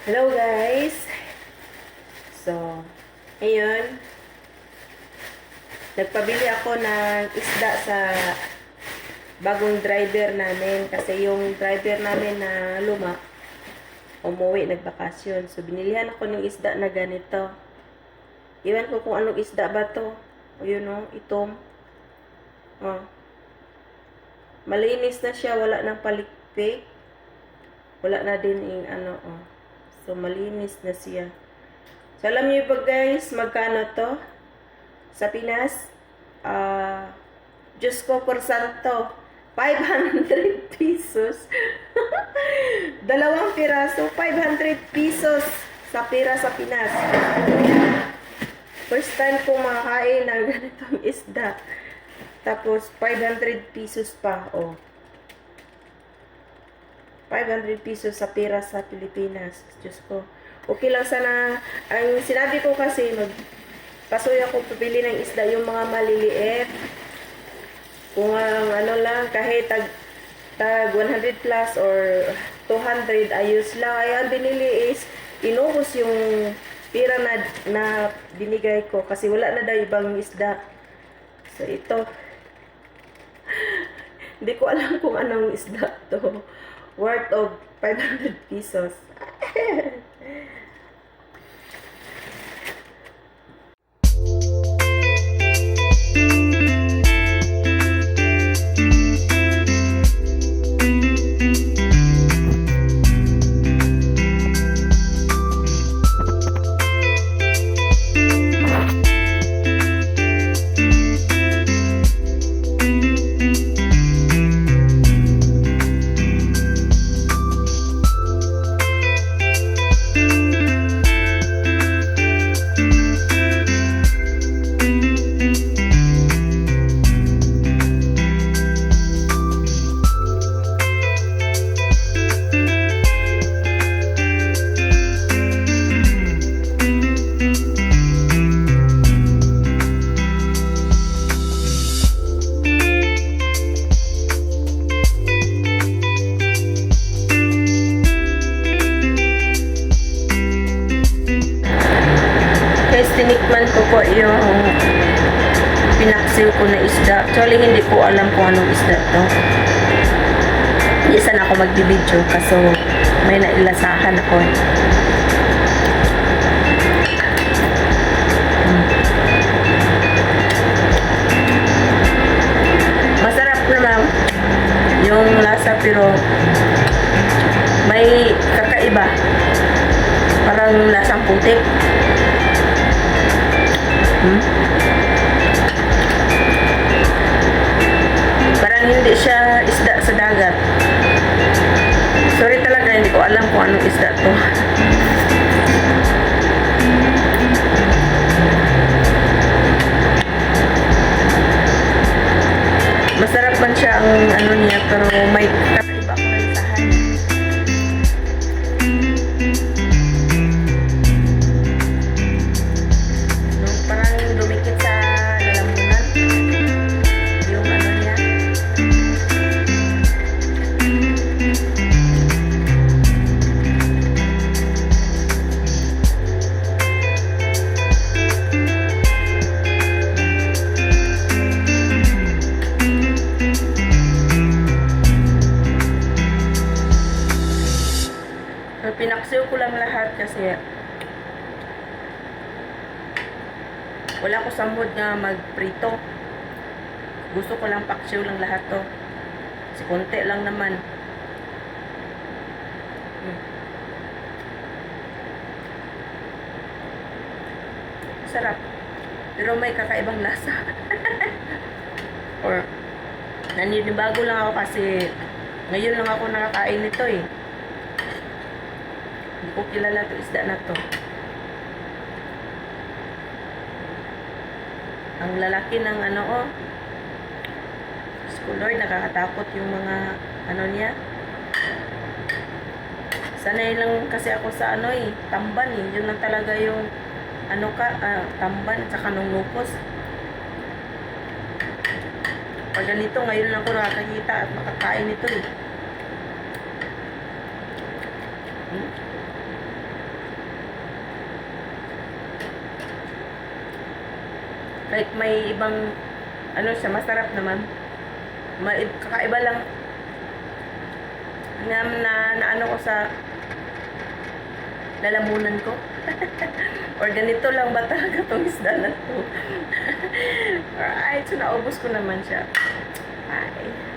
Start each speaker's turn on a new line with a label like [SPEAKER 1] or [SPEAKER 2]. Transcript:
[SPEAKER 1] Hello guys! So, ngayon, nagpabili ako ng isda sa bagong driver namin kasi yung driver namin na luma, umuwi, nagbakasyon. So, binilihan ako ng isda na ganito. Iwan ko kung anong isda ba to. O yun o, itom. Oh. Malinis na siya, wala nang palikpik. Wala na din yung ano, oh. So, malinis na siya. So, alam niyo ba guys, magkano to? Sa Pinas? Diyos ko, por santo. 500 pesos. Dalawang piraso, 500 pesos sa pira sa Pinas. First time ko makakain ng ganitong isda. Tapos, 500 pesos pa, oh. 500 pesos sa pera sa Pilipinas. Diyos ko. Okay lang sana. Ang sinabi ko kasi, pasuy ako pabili ng isda, yung mga maliliit. Kung ano lang, kahit tag 100 plus or 200, ayos lang. Ay, ang binili is, inubos yung pera na binigay ko. Kasi wala na daw ibang isda. So, ito. Hindi ko alam kung anong isda to. Worth of 500 pesos. Tinikman ko po yung pinaksiw ko na isda. Actually, hindi ko alam kung anong isda to. Hindi sana ako magbibideo kasi may nailasahan ako. Masarap naman yung lasa pero may kakaiba. Parang lasang putik. Parang hindi siya isda sa dagat. Sorry talaga, hindi ko alam kung anong isda to. Masarap man siya ang ano niya, pero may kakaiba ko na isahan. Pinaksiw ko lang lahat kasi wala ko sa mood na magprito. Gusto ko lang paksiw lang lahat to. Kasi konti lang naman. Sarap. Pero may kakaibang lasa. Or naninibago lang ako kasi ngayon lang ako nakakain nito eh. Hindi ko kilala ito isda na to. Ang lalaki ng ano oh. Lord, nakakatakot yung mga ano niya. Sanay lang kasi ako sa ano eh, tamban eh. Yun lang talaga yung ano tamban at saka nung lupos. Pag ganito, ngayon lang ako nakakakita at makakain ito eh. Kahit may ibang, ano siya, masarap naman. Kakaiba lang na ano ko sa lalamunan ko. Or ganito lang ba talaga itong isda na to? Alright, so naubos ko naman siya. Bye.